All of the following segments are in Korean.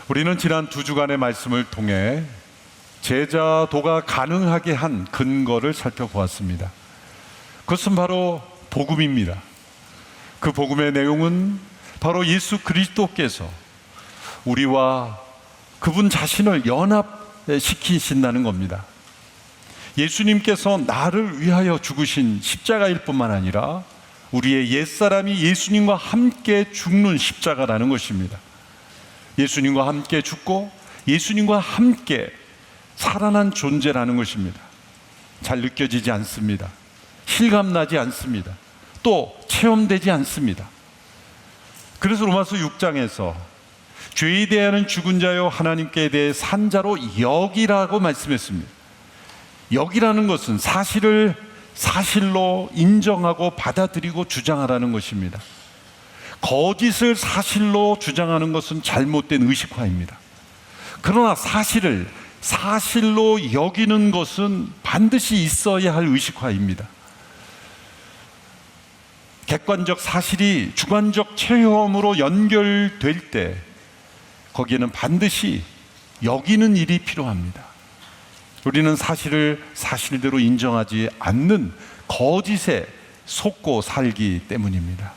우리는 지난 2주간의 말씀을 통해 제자도가 가능하게 한 근거를 살펴보았습니다. 그것은 바로 복음입니다. 그 복음의 내용은 바로 예수 그리스도께서 우리와 그분 자신을 연합시키신다는 겁니다. 예수님께서 나를 위하여 죽으신 십자가일 뿐만 아니라 우리의 옛사람이 예수님과 함께 죽는 십자가라는 것입니다. 예수님과 함께 죽고 예수님과 함께 살아난 존재라는 것입니다. 잘 느껴지지 않습니다. 실감나지 않습니다. 또 체험되지 않습니다. 그래서 로마서 6장에서 죄에 대하는 죽은 자요 하나님께 대해 산 자로 여기라고 말씀했습니다. 여기라는 것은 사실을 사실로 인정하고 받아들이고 주장하라는 것입니다. 거짓을 사실로 주장하는 것은 잘못된 의식화입니다. 그러나 사실을 사실로 여기는 것은 반드시 있어야 할 의식화입니다. 객관적 사실이 주관적 체험으로 연결될 때 거기에는 반드시 여기는 일이 필요합니다. 우리는 사실을 사실대로 인정하지 않는 거짓에 속고 살기 때문입니다.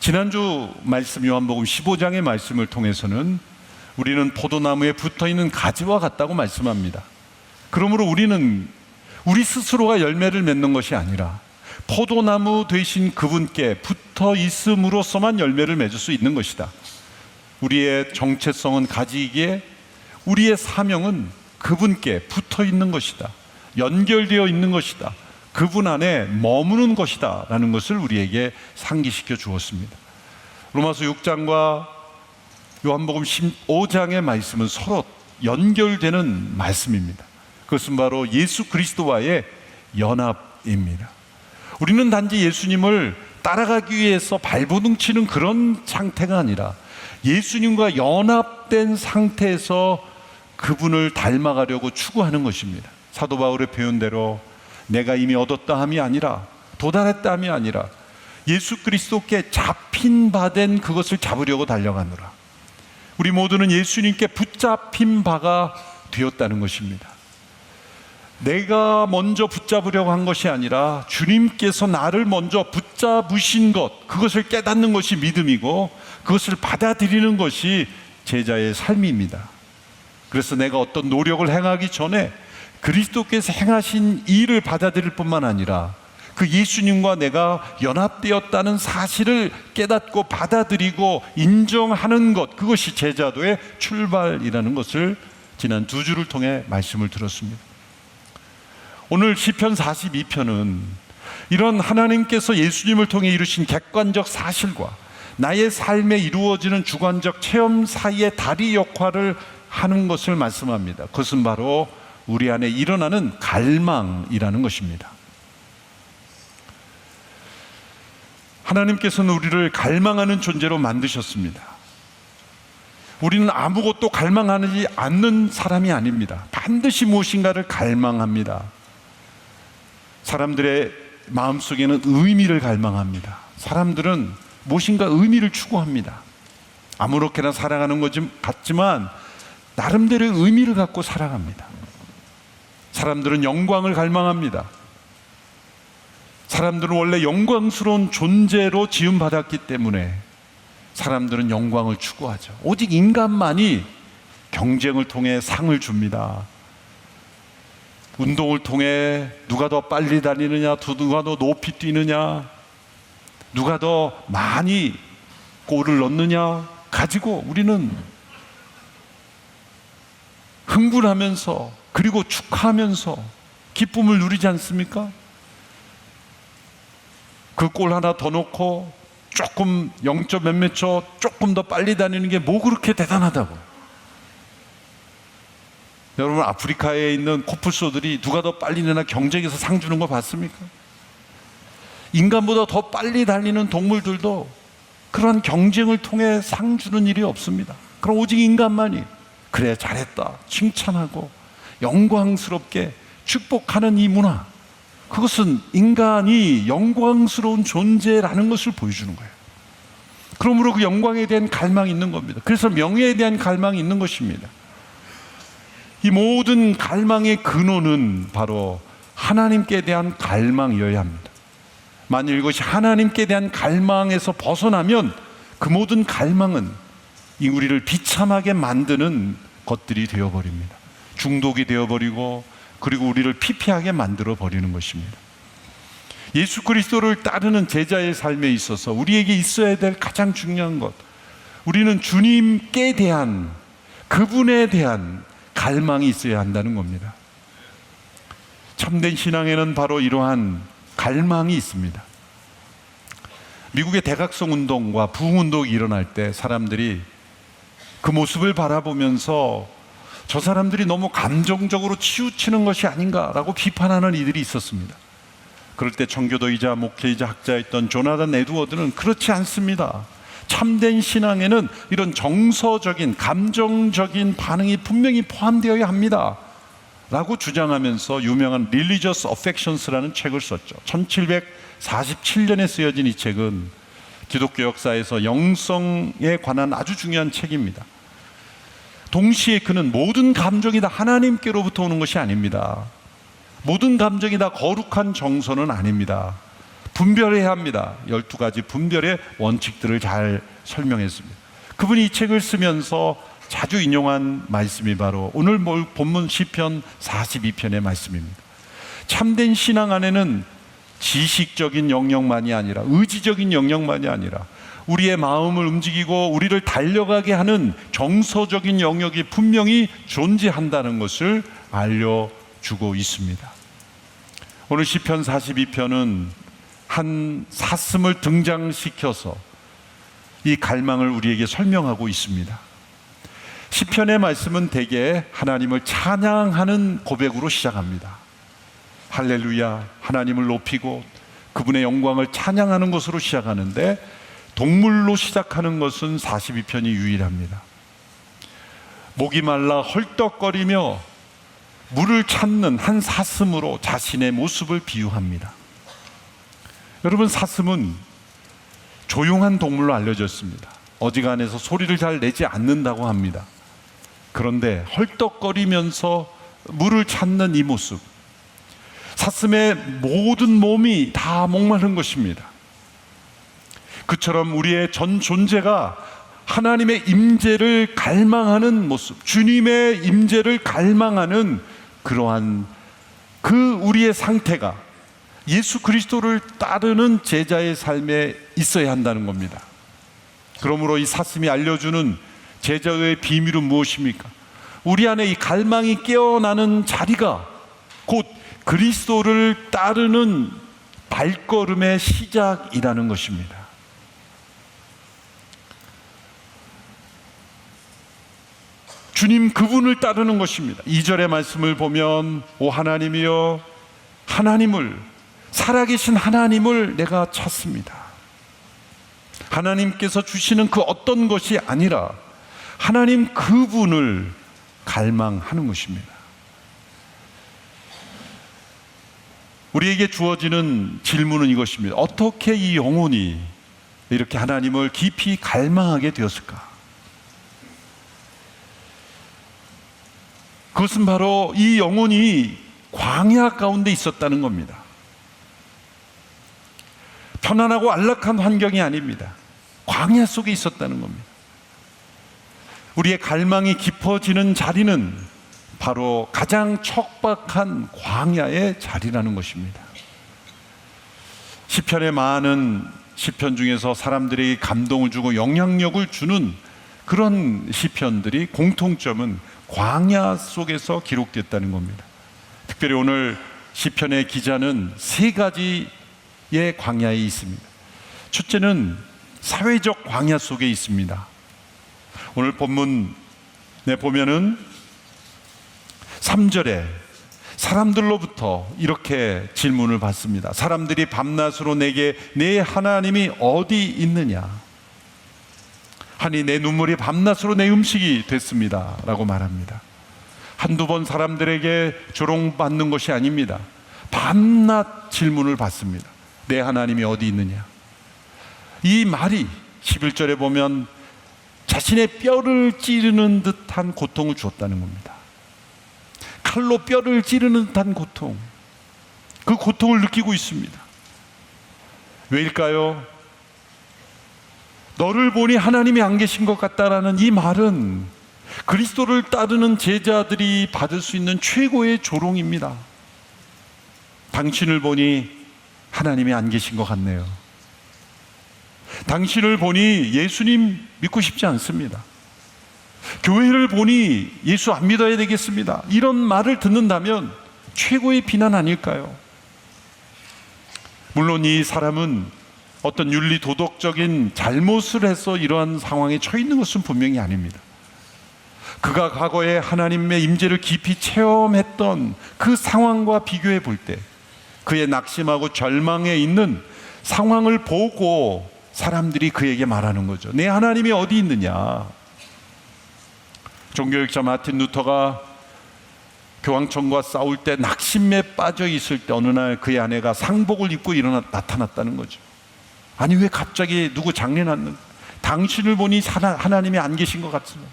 지난주 말씀 요한복음 15장의 말씀을 통해서는 우리는 포도나무에 붙어있는 가지와 같다고 말씀합니다. 그러므로 우리는 우리 스스로가 열매를 맺는 것이 아니라 포도나무 되신 그분께 붙어 있음으로써만 열매를 맺을 수 있는 것이다. 우리의 정체성은 가지이기에 우리의 사명은 그분께 붙어 있는 것이다. 연결되어 있는 것이다. 그분 안에 머무는 것이다 라는 것을 우리에게 상기시켜 주었습니다. 로마서 6장과 요한복음 15장의 말씀은 서로 연결되는 말씀입니다. 그것은 바로 예수 그리스도와의 연합입니다. 우리는 단지 예수님을 따라가기 위해서 발버둥치는 그런 상태가 아니라 예수님과 연합된 상태에서 그분을 닮아가려고 추구하는 것입니다. 사도 바울의 표현대로 내가 이미 얻었다 함이 아니라 도달했다 함이 아니라 예수 그리스도께 잡힌 바 된 그것을 잡으려고 달려가노라. 우리 모두는 예수님께 붙잡힌 바가 되었다는 것입니다. 내가 먼저 붙잡으려고 한 것이 아니라 주님께서 나를 먼저 붙잡으신 것, 그것을 깨닫는 것이 믿음이고 그것을 받아들이는 것이 제자의 삶입니다. 그래서 내가 어떤 노력을 행하기 전에 그리스도께서 행하신 일을 받아들일 뿐만 아니라 그 예수님과 내가 연합되었다는 사실을 깨닫고 받아들이고 인정하는 것, 그것이 제자도의 출발이라는 것을 지난 2주를 통해 말씀을 들었습니다. 오늘 시편 42편은 이런 하나님께서 예수님을 통해 이루신 객관적 사실과 나의 삶에 이루어지는 주관적 체험 사이의 다리 역할을 하는 것을 말씀합니다. 그것은 바로 우리 안에 일어나는 갈망이라는 것입니다. 하나님께서는 우리를 갈망하는 존재로 만드셨습니다. 우리는 아무것도 갈망하지 않는 사람이 아닙니다. 반드시 무엇인가를 갈망합니다. 사람들의 마음속에는 의미를 갈망합니다. 사람들은 무엇인가 의미를 추구합니다. 아무렇게나 살아가는 것 같지만 나름대로의 의미를 갖고 살아갑니다. 사람들은 영광을 갈망합니다. 사람들은 원래 영광스러운 존재로 지음받았기 때문에 사람들은 영광을 추구하죠. 오직 인간만이 경쟁을 통해 상을 줍니다. 운동을 통해 누가 더 빨리 달리느냐, 누가 더 높이 뛰느냐, 누가 더 많이 골을 넣느냐 가지고 우리는 흥분하면서 그리고 축하하면서 기쁨을 누리지 않습니까? 그 골 하나 더 넣고 조금 0점 몇몇 초 조금 더 빨리 다니는 게 뭐 그렇게 대단하다고. 여러분 아프리카에 있는 코뿔소들이 누가 더 빨리 내나 경쟁에서 상 주는 거 봤습니까? 인간보다 더 빨리 달리는 동물들도 그러한 경쟁을 통해 상 주는 일이 없습니다. 그럼 오직 인간만이 그래 잘했다 칭찬하고 영광스럽게 축복하는 이 문화, 그것은 인간이 영광스러운 존재라는 것을 보여주는 거예요. 그러므로 그 영광에 대한 갈망이 있는 겁니다. 그래서 명예에 대한 갈망이 있는 것입니다. 이 모든 갈망의 근원은 바로 하나님께 대한 갈망이어야 합니다. 만일 이것이 하나님께 대한 갈망에서 벗어나면 그 모든 갈망은 이 우리를 비참하게 만드는 것들이 되어버립니다. 중독이 되어버리고 그리고 우리를 피폐하게 만들어 버리는 것입니다. 예수 그리스도를 따르는 제자의 삶에 있어서 우리에게 있어야 될 가장 중요한 것, 우리는 주님께 대한, 그분에 대한 갈망이 있어야 한다는 겁니다. 참된 신앙에는 바로 이러한 갈망이 있습니다. 미국의 대각성 운동과 부흥운동이 일어날 때 사람들이 그 모습을 바라보면서 저 사람들이 너무 감정적으로 치우치는 것이 아닌가라고 비판하는 이들이 있었습니다. 그럴 때 청교도이자 목회이자 학자였던 조나단 에드워드는 그렇지 않습니다. 참된 신앙에는 이런 정서적인, 감정적인 반응이 분명히 포함되어야 합니다 라고 주장하면서 유명한 Religious Affections라는 책을 썼죠. 1747년에 쓰여진 이 책은 기독교 역사에서 영성에 관한 아주 중요한 책입니다. 동시에 그는 모든 감정이 다 하나님께로부터 오는 것이 아닙니다. 모든 감정이 다 거룩한 정서는 아닙니다. 분별해야 합니다. 12가지 분별의 원칙들을 잘 설명했습니다. 그분이 이 책을 쓰면서 자주 인용한 말씀이 바로 오늘 본문 시편 42편의 말씀입니다. 참된 신앙 안에는 지식적인 영역만이 아니라, 의지적인 영역만이 아니라 우리의 마음을 움직이고 우리를 달려가게 하는 정서적인 영역이 분명히 존재한다는 것을 알려주고 있습니다. 오늘 시편 42편은 한 사슴을 등장시켜서 이 갈망을 우리에게 설명하고 있습니다. 시편의 말씀은 대개 하나님을 찬양하는 고백으로 시작합니다. 할렐루야, 하나님을 높이고 그분의 영광을 찬양하는 것으로 시작하는데 동물로 시작하는 것은 42편이 유일합니다. 목이 말라 헐떡거리며 물을 찾는 한 사슴으로 자신의 모습을 비유합니다. 여러분, 사슴은 조용한 동물로 알려졌습니다. 어지간해서 소리를 잘 내지 않는다고 합니다. 그런데 헐떡거리면서 물을 찾는 이 모습, 사슴의 모든 몸이 다 목마른 것입니다. 그처럼 우리의 전 존재가 하나님의 임재를 갈망하는 모습, 주님의 임재를 갈망하는 그러한 그 우리의 상태가 예수 그리스도를 따르는 제자의 삶에 있어야 한다는 겁니다. 그러므로 이 사슴이 알려주는 제자의 비밀은 무엇입니까? 우리 안에 이 갈망이 깨어나는 자리가 곧 그리스도를 따르는 발걸음의 시작이라는 것입니다. 주님 그분을 따르는 것입니다. 2절의 말씀을 보면 오 하나님이여, 하나님을, 살아계신 하나님을 내가 찾습니다. 하나님께서 주시는 그 어떤 것이 아니라 하나님 그분을 갈망하는 것입니다. 우리에게 주어지는 질문은 이것입니다. 어떻게 이 영혼이 이렇게 하나님을 깊이 갈망하게 되었을까? 그것은 바로 이 영혼이 광야 가운데 있었다는 겁니다. 편안하고 안락한 환경이 아닙니다. 광야 속에 있었다는 겁니다. 우리의 갈망이 깊어지는 자리는 바로 가장 척박한 광야의 자리라는 것입니다. 시편의 많은 시편 중에서 사람들에게 감동을 주고 영향력을 주는 그런 시편들이 공통점은 광야 속에서 기록됐다는 겁니다. 특별히 오늘 시편의 기자는 3가지의 광야에 있습니다. 첫째는 사회적 광야 속에 있습니다. 오늘 본문에 보면은 3절에 사람들로부터 이렇게 질문을 받습니다. 사람들이 밤낮으로 내게 내 하나님이 어디 있느냐 하니 내 눈물이 밤낮으로 내 음식이 됐습니다 라고 말합니다. 한두 번 사람들에게 조롱받는 것이 아닙니다. 밤낮 질문을 받습니다. 내 하나님이 어디 있느냐. 이 말이 11절에 보면 자신의 뼈를 찌르는 듯한 고통을 주었다는 겁니다. 칼로 뼈를 찌르는 듯한 고통, 그 고통을 느끼고 있습니다. 왜일까요? 너를 보니 하나님이 안 계신 것 같다라는 이 말은 그리스도를 따르는 제자들이 받을 수 있는 최고의 조롱입니다. 당신을 보니 하나님이 안 계신 것 같네요. 당신을 보니 예수님 믿고 싶지 않습니다. 교회를 보니 예수 안 믿어야 되겠습니다. 이런 말을 듣는다면 최고의 비난 아닐까요? 물론 이 사람은 어떤 윤리 도덕적인 잘못을 해서 이러한 상황에 처해 있는 것은 분명히 아닙니다. 그가 과거에 하나님의 임재를 깊이 체험했던 그 상황과 비교해 볼 때 그의 낙심하고 절망에 있는 상황을 보고 사람들이 그에게 말하는 거죠. 내 하나님이 어디 있느냐? 종교학자 마틴 루터가 교황청과 싸울 때 낙심에 빠져 있을 때 어느 날 그의 아내가 상복을 입고 나타났다는 거죠. 아니 왜 갑자기 누구 장례 났는? 당신을 보니 하나님이 안 계신 것 같습니다.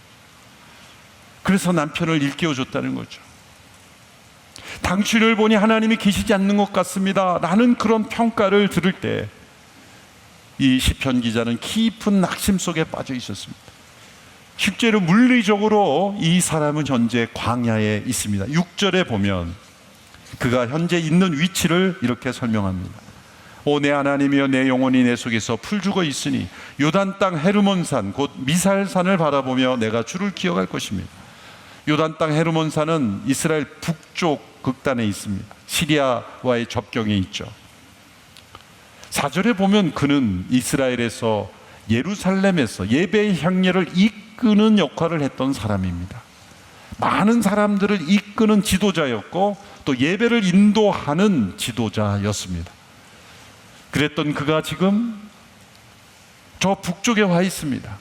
그래서 남편을 일깨워줬다는 거죠. 당신을 보니 하나님이 계시지 않는 것 같습니다. 라는 그런 평가를 들을 때 이 시편 기자는 깊은 낙심 속에 빠져 있었습니다. 실제로 물리적으로 이 사람은 현재 광야에 있습니다. 6절에 보면 그가 현재 있는 위치를 이렇게 설명합니다. 오 내 하나님이여 내 영혼이 내 속에서 풀죽어 있으니 요단 땅 헤르몬산 곧 미살산을 바라보며 내가 주를 기억할 것입니다. 요단 땅 헤르몬산은 이스라엘 북쪽 극단에 있습니다. 시리아와의 접경에 있죠. 4절에 보면 그는 이스라엘에서 예루살렘에서 예배의 향례를 이끄는 역할을 했던 사람입니다. 많은 사람들을 이끄는 지도자였고 또 예배를 인도하는 지도자였습니다. 그랬던 그가 지금 저 북쪽에 와 있습니다.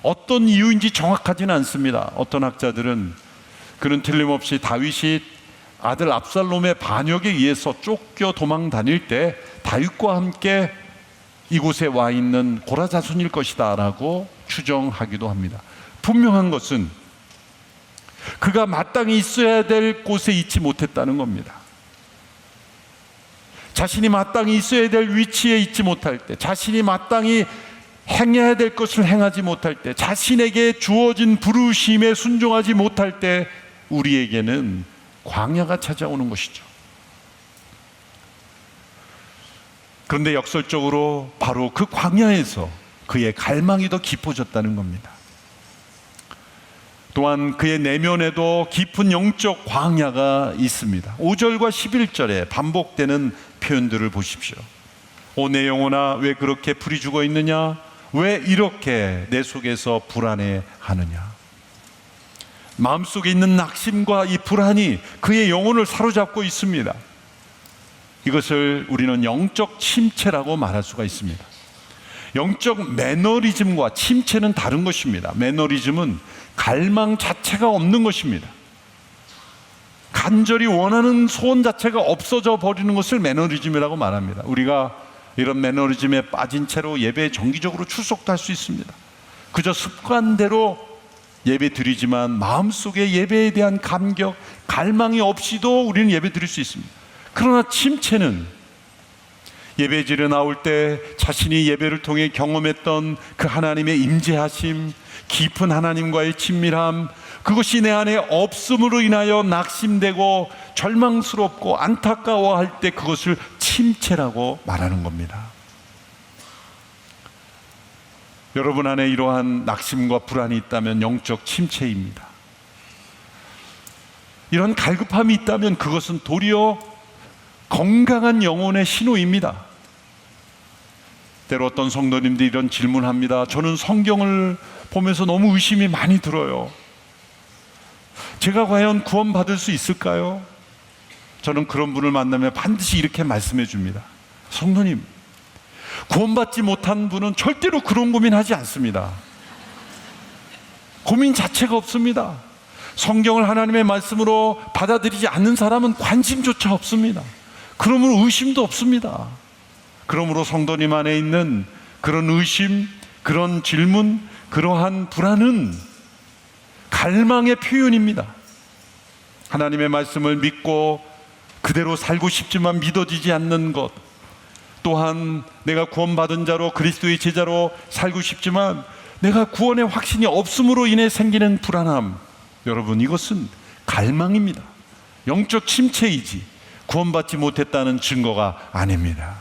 어떤 이유인지 정확하지는 않습니다. 어떤 학자들은 그는 틀림없이 다윗이 아들 압살롬의 반역에 의해서 쫓겨 도망 다닐 때 다윗과 함께 이곳에 와 있는 고라 자손일 것이다 라고 추정하기도 합니다. 분명한 것은 그가 마땅히 있어야 될 곳에 있지 못했다는 겁니다. 자신이 마땅히 있어야 될 위치에 있지 못할 때, 자신이 마땅히 행해야 될 것을 행하지 못할 때, 자신에게 주어진 부르심에 순종하지 못할 때 우리에게는 광야가 찾아오는 것이죠. 그런데 역설적으로 바로 그 광야에서 그의 갈망이 더 깊어졌다는 겁니다. 또한 그의 내면에도 깊은 영적 광야가 있습니다. 5절과 11절에 반복되는 표현들을 보십시오. 오 내 영혼아 왜 그렇게 불이 죽어 있느냐? 왜 이렇게 내 속에서 불안해하느냐? 마음속에 있는 낙심과 이 불안이 그의 영혼을 사로잡고 있습니다. 이것을 우리는 영적 침체라고 말할 수가 있습니다. 영적 매너리즘과 침체는 다른 것입니다. 매너리즘은 갈망 자체가 없는 것입니다. 간절히 원하는 소원 자체가 없어져 버리는 것을 매너리즘이라고 말합니다. 우리가 이런 매너리즘에 빠진 채로 예배에 정기적으로 출석도 할 수 있습니다. 그저 습관대로 예배 드리지만 마음속에 예배에 대한 감격, 갈망이 없이도 우리는 예배 드릴 수 있습니다. 그러나 침체는 예배지에 나올 때 자신이 예배를 통해 경험했던 그 하나님의 임재하심, 깊은 하나님과의 친밀함, 그것이 내 안에 없음으로 인하여 낙심되고 절망스럽고 안타까워할 때 그것을 침체라고 말하는 겁니다. 여러분 안에 이러한 낙심과 불안이 있다면 영적 침체입니다. 이런 갈급함이 있다면 그것은 도리어 건강한 영혼의 신호입니다. 때로 어떤 성도님들이 이런 질문합니다. 저는 성경을 보면서 너무 의심이 많이 들어요. 제가 과연 구원받을 수 있을까요? 저는 그런 분을 만나면 반드시 이렇게 말씀해 줍니다. 성도님, 구원받지 못한 분은 절대로 그런 고민하지 않습니다. 고민 자체가 없습니다. 성경을 하나님의 말씀으로 받아들이지 않는 사람은 관심조차 없습니다. 그러므로 의심도 없습니다. 그러므로 성도님 안에 있는 그런 의심, 그런 질문, 그러한 불안은 갈망의 표현입니다. 하나님의 말씀을 믿고 그대로 살고 싶지만 믿어지지 않는 것, 또한 내가 구원받은 자로 그리스도의 제자로 살고 싶지만 내가 구원의 확신이 없음으로 인해 생기는 불안함, 여러분, 이것은 갈망입니다. 영적 침체이지 구원받지 못했다는 증거가 아닙니다.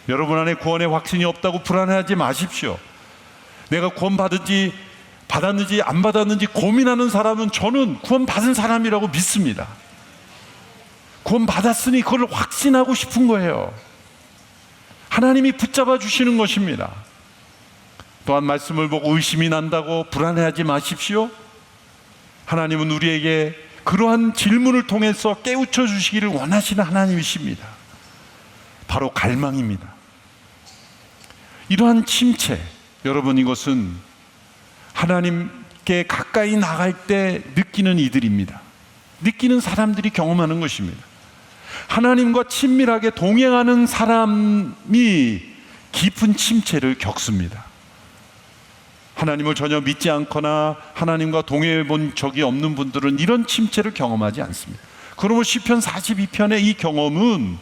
여러분 안에 구원의 확신이 없다고 불안해하지 마십시오. 내가 구원받은지 받았는지 안 받았는지 고민하는 사람은 저는 구원받은 사람이라고 믿습니다. 구원받았으니 그걸 확신하고 싶은 거예요. 하나님이 붙잡아 주시는 것입니다. 또한 말씀을 보고 의심이 난다고 불안해하지 마십시오. 하나님은 우리에게 그러한 질문을 통해서 깨우쳐 주시기를 원하시는 하나님이십니다. 바로 갈망입니다. 이러한 침체, 여러분, 이것은 하나님께 가까이 나갈 때 느끼는 이들입니다. 느끼는 사람들이 경험하는 것입니다. 하나님과 친밀하게 동행하는 사람이 깊은 침체를 겪습니다. 하나님을 전혀 믿지 않거나 하나님과 동행해 본 적이 없는 분들은 이런 침체를 경험하지 않습니다. 그러면 시편 42편의 이 경험은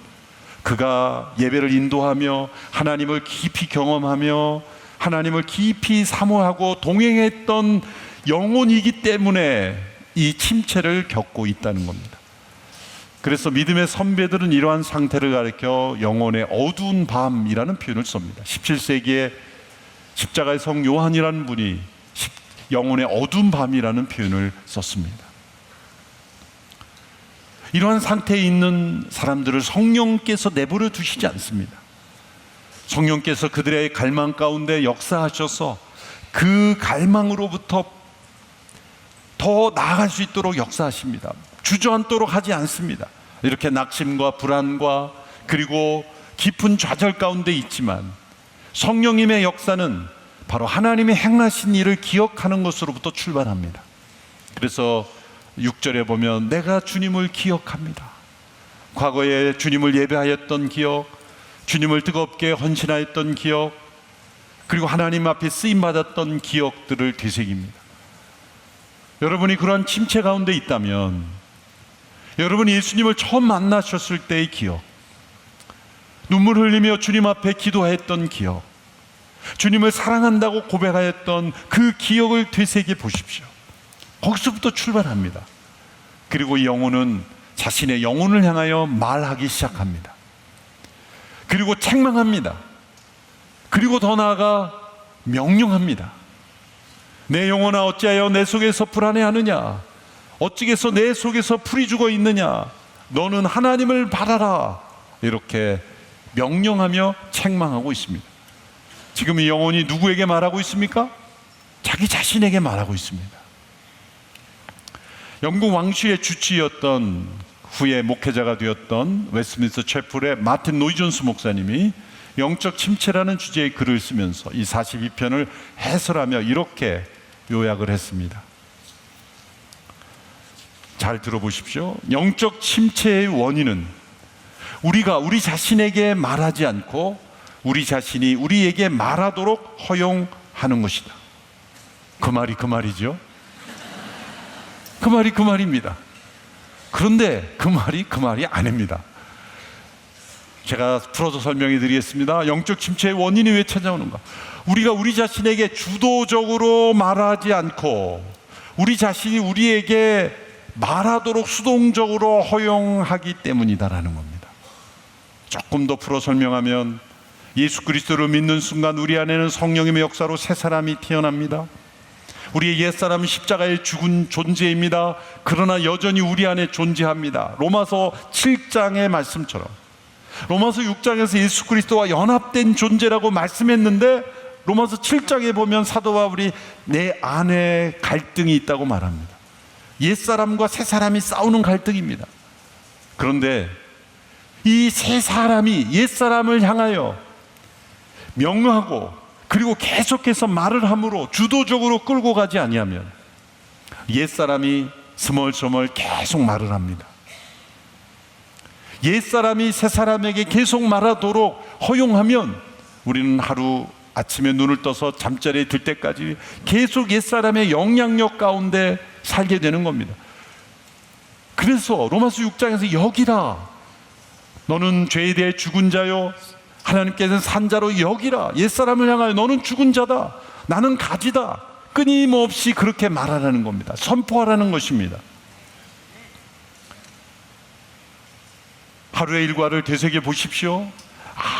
그가 예배를 인도하며 하나님을 깊이 경험하며 하나님을 깊이 사모하고 동행했던 영혼이기 때문에 이 침체를 겪고 있다는 겁니다. 그래서 믿음의 선배들은 이러한 상태를 가리켜 영혼의 어두운 밤이라는 표현을 씁니다. 17세기에 십자가의 성 요한이라는 분이 영혼의 어두운 밤이라는 표현을 썼습니다. 이러한 상태에 있는 사람들을 성령께서 내버려 두시지 않습니다. 성령께서 그들의 갈망 가운데 역사하셔서 그 갈망으로부터 더 나아갈 수 있도록 역사하십니다. 주저앉도록 하지 않습니다. 이렇게 낙심과 불안과 그리고 깊은 좌절 가운데 있지만 성령님의 역사는 바로 하나님이 행하신 일을 기억하는 것으로부터 출발합니다. 그래서 6절에 보면 내가 주님을 기억합니다. 과거에 주님을 예배하였던 기억, 주님을 뜨겁게 헌신하였던 기억, 그리고 하나님 앞에 쓰임받았던 기억들을 되새깁니다. 여러분이 그러한 침체 가운데 있다면 여러분이 예수님을 처음 만나셨을 때의 기억, 눈물 흘리며 주님 앞에 기도했던 기억, 주님을 사랑한다고 고백하였던 그 기억을 되새겨 보십시오. 거기서부터 출발합니다. 그리고 이 영혼은 자신의 영혼을 향하여 말하기 시작합니다. 그리고 책망합니다. 그리고 더 나아가 명령합니다. 내 영혼아 어찌하여 내 속에서 불안해하느냐? 어찌겠어 내 속에서 풀이 죽어 있느냐? 너는 하나님을 바라라. 이렇게 명령하며 책망하고 있습니다. 지금 이 영혼이 누구에게 말하고 있습니까? 자기 자신에게 말하고 있습니다. 영국 왕실의 주치였던 후에 목회자가 되었던 웨스트민스터 채플의 마틴 노이존스 목사님이 영적 침체라는 주제의 글을 쓰면서 이 42편을 해설하며 이렇게 요약을 했습니다. 잘 들어보십시오. 영적 침체의 원인은 우리가 우리 자신에게 말하지 않고 우리 자신이 우리에게 말하도록 허용하는 것이다. 그 말이 그 말이죠. 그 말이 그 말입니다. 그런데 그 말이 그 말이 아닙니다. 제가 풀어서 설명해 드리겠습니다. 영적 침체의 원인이 왜 찾아오는가? 우리가 우리 자신에게 주도적으로 말하지 않고 우리 자신이 우리에게 말하도록 수동적으로 허용하기 때문이다라는 겁니다. 조금 더 풀어 설명하면 예수 그리스도를 믿는 순간 우리 안에는 성령님의 역사로 새 사람이 태어납니다. 우리의 옛사람은 십자가에 죽은 존재입니다. 그러나 여전히 우리 안에 존재합니다. 로마서 7장의 말씀처럼 로마서 6장에서 예수 그리스도와 연합된 존재라고 말씀했는데 로마서 7장에 보면 사도 바울이 내 안에 갈등이 있다고 말합니다. 옛사람과 새사람이 싸우는 갈등입니다. 그런데 이 새 사람이 옛사람을 향하여 명하고 그리고 계속해서 말을 함으로 주도적으로 끌고 가지 아니하면 옛사람이 스멀스멀 계속 말을 합니다. 옛사람이 새사람에게 계속 말하도록 허용하면 우리는 하루 아침에 눈을 떠서 잠자리에 들 때까지 계속 옛사람의 영향력 가운데 살게 되는 겁니다. 그래서 로마서 6장에서 여기라, 너는 죄에 대해 죽은 자요 하나님께서는 산 자로 여기라, 옛사람을 향하여 너는 죽은 자다, 나는 가지다, 끊임없이 그렇게 말하라는 겁니다. 선포하라는 것입니다. 하루의 일과를 되새겨 보십시오.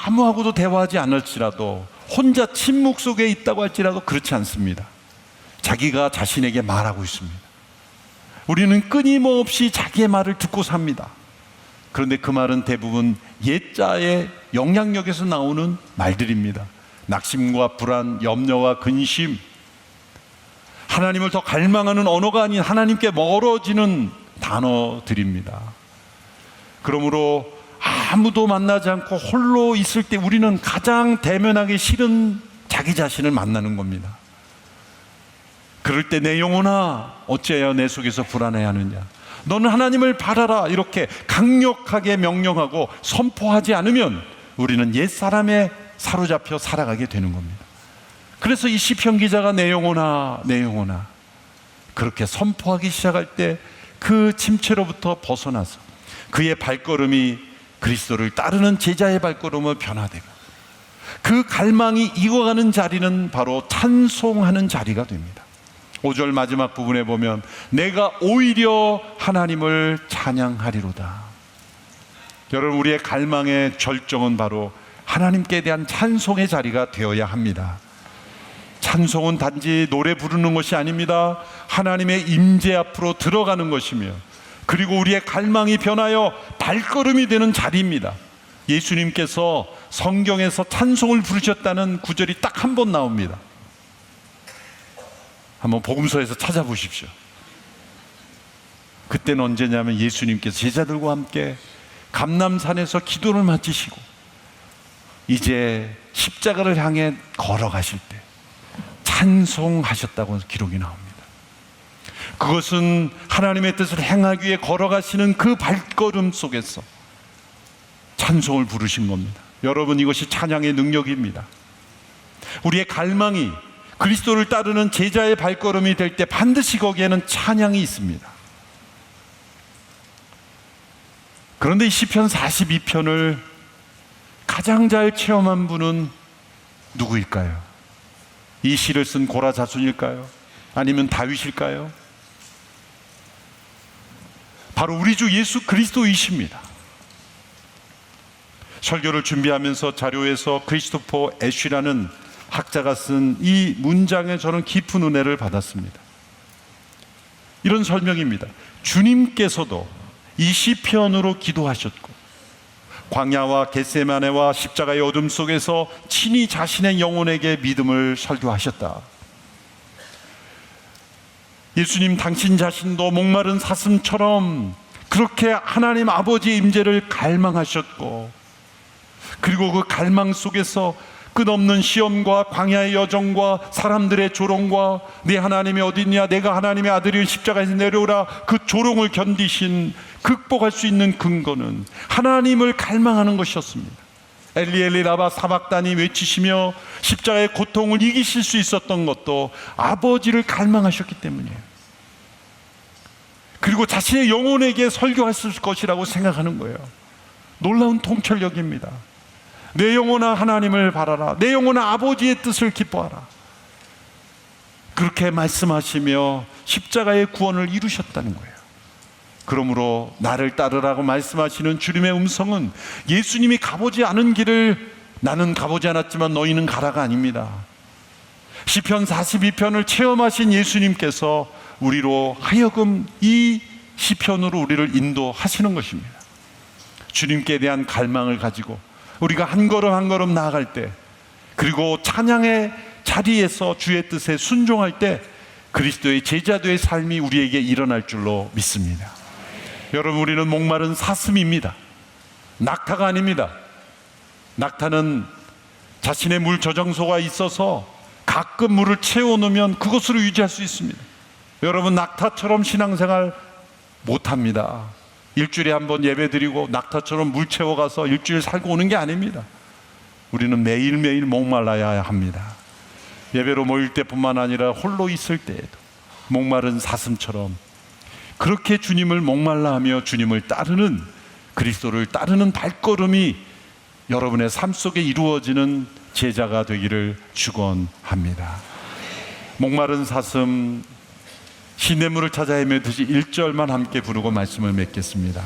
아무하고도 대화하지 않을지라도, 혼자 침묵 속에 있다고 할지라도 그렇지 않습니다. 자기가 자신에게 말하고 있습니다. 우리는 끊임없이 자기의 말을 듣고 삽니다. 그런데 그 말은 대부분 옛자의 영향력에서 나오는 말들입니다. 낙심과 불안, 염려와 근심, 하나님을 더 갈망하는 언어가 아닌 하나님께 멀어지는 단어들입니다. 그러므로 아무도 만나지 않고 홀로 있을 때 우리는 가장 대면하기 싫은 자기 자신을 만나는 겁니다. 그럴 때 내 영혼아 어찌하여 내 속에서 불안해하느냐, 너는 하나님을 바라라, 이렇게 강력하게 명령하고 선포하지 않으면 우리는 옛사람에 사로잡혀 살아가게 되는 겁니다. 그래서 이 시편 기자가 내 영혼아 내 영혼아 그렇게 선포하기 시작할 때 그 침체로부터 벗어나서 그의 발걸음이 그리스도를 따르는 제자의 발걸음으로 변화되고, 그 갈망이 익어가는 자리는 바로 찬송하는 자리가 됩니다. 5절 마지막 부분에 보면 내가 오히려 하나님을 찬양하리로다. 여러분, 우리의 갈망의 절정은 바로 하나님께 대한 찬송의 자리가 되어야 합니다. 찬송은 단지 노래 부르는 것이 아닙니다. 하나님의 임재 앞으로 들어가는 것이며, 그리고 우리의 갈망이 변하여 발걸음이 되는 자리입니다. 예수님께서 성경에서 찬송을 부르셨다는 구절이 딱 한 번 나옵니다. 한번 복음서에서 찾아보십시오. 그때는 언제냐면 예수님께서 제자들과 함께 감람산에서 기도를 마치시고 이제 십자가를 향해 걸어가실 때 찬송하셨다고 기록이 나옵니다. 그것은 하나님의 뜻을 행하기 위해 걸어가시는 그 발걸음 속에서 찬송을 부르신 겁니다. 여러분, 이것이 찬양의 능력입니다. 우리의 갈망이 그리스도를 따르는 제자의 발걸음이 될 때 반드시 거기에는 찬양이 있습니다. 그런데 이 시편 42편을 가장 잘 체험한 분은 누구일까요? 이 시를 쓴 고라 자손일까요? 아니면 다윗일까요? 바로 우리 주 예수 그리스도이십니다. 설교를 준비하면서 자료에서 크리스토퍼 애쉬라는 학자가 쓴 이 문장에 저는 깊은 은혜를 받았습니다. 이런 설명입니다. 주님께서도 이 시편으로 기도하셨고 광야와 겟세마네와 십자가의 어둠 속에서 친히 자신의 영혼에게 믿음을 설교하셨다. 예수님 당신 자신도 목마른 사슴처럼 그렇게 하나님 아버지의 임재를 갈망하셨고, 그리고 그 갈망 속에서 끝없는 시험과 광야의 여정과 사람들의 조롱과 내 하나님이 어디 있냐, 내가 하나님의 아들이 십자가에서 내려오라, 그 조롱을 견디신, 극복할 수 있는 근거는 하나님을 갈망하는 것이었습니다. 엘리 엘리 라마 사박다니 외치시며 십자가의 고통을 이기실 수 있었던 것도 아버지를 갈망하셨기 때문이에요. 그리고 자신의 영혼에게 설교했을 것이라고 생각하는 거예요. 놀라운 통찰력입니다. 내 영혼아 하나님을 바라라, 내 영혼아 아버지의 뜻을 기뻐하라, 그렇게 말씀하시며 십자가의 구원을 이루셨다는 거예요. 그러므로 나를 따르라고 말씀하시는 주님의 음성은 예수님이 가보지 않은 길을 나는 가보지 않았지만 너희는 가라가 아닙니다. 시편 42편을 체험하신 예수님께서 우리로 하여금 이 시편으로 우리를 인도하시는 것입니다. 주님께 대한 갈망을 가지고 우리가 한 걸음 한 걸음 나아갈 때, 그리고 찬양의 자리에서 주의 뜻에 순종할 때 그리스도의 제자도의 삶이 우리에게 일어날 줄로 믿습니다. 여러분, 우리는 목마른 사슴입니다. 낙타가 아닙니다. 낙타는 자신의 물 저장소가 있어서 가끔 물을 채워놓으면 그것으로 유지할 수 있습니다. 여러분, 낙타처럼 신앙생활 못합니다. 일주일에 한 번 예배드리고 낙타처럼 물 채워가서 일주일 살고 오는 게 아닙니다. 우리는 매일매일 목말라야 합니다. 예배로 모일 때뿐만 아니라 홀로 있을 때에도 목마른 사슴처럼 그렇게 주님을 목말라하며 주님을 따르는, 그리스도를 따르는 발걸음이 여러분의 삶 속에 이루어지는 제자가 되기를 축원합니다. 목마른 사슴, 시냇물을 찾아 헤매듯이 1절만 함께 부르고 말씀을 맺겠습니다.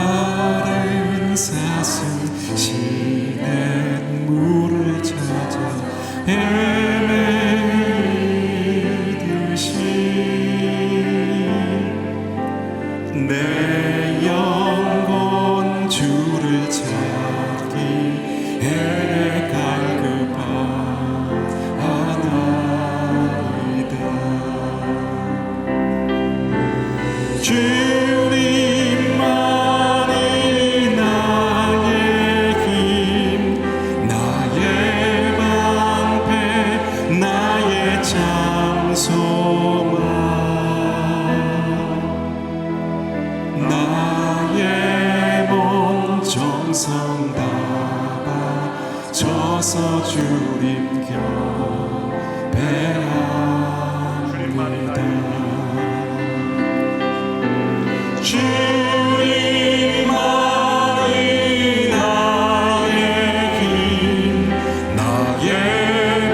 목마른 사슴 시냇물을 찾아 헤매듯이 내 영혼 주를 찾기 애를 갈급하나이다. 주님만이 나의 힘, 나의 방패, 나의 장소만, 나의 몸 정성 다바 져서 주님 곁배합니다. 주님만이 나의 힘, 나의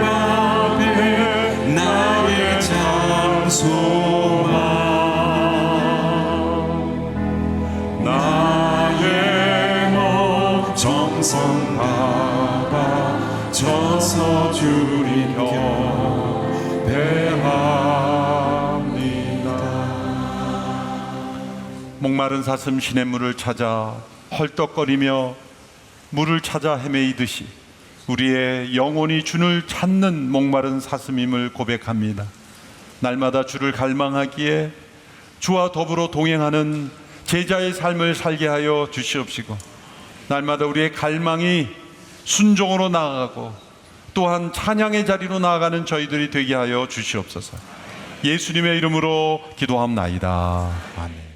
방패, 나의 장소만, 나의 몸 정성 다바 져서 주님 곁배합니다. 목마른 사슴 시냇물을 찾아 헐떡거리며 물을 찾아 헤매이듯이 우리의 영혼이 주를 찾는 목마른 사슴임을 고백합니다. 날마다 주를 갈망하기에 주와 더불어 동행하는 제자의 삶을 살게 하여 주시옵시고, 날마다 우리의 갈망이 순종으로 나아가고 또한 찬양의 자리로 나아가는 저희들이 되게 하여 주시옵소서. 예수님의 이름으로 기도합나이다. 아멘.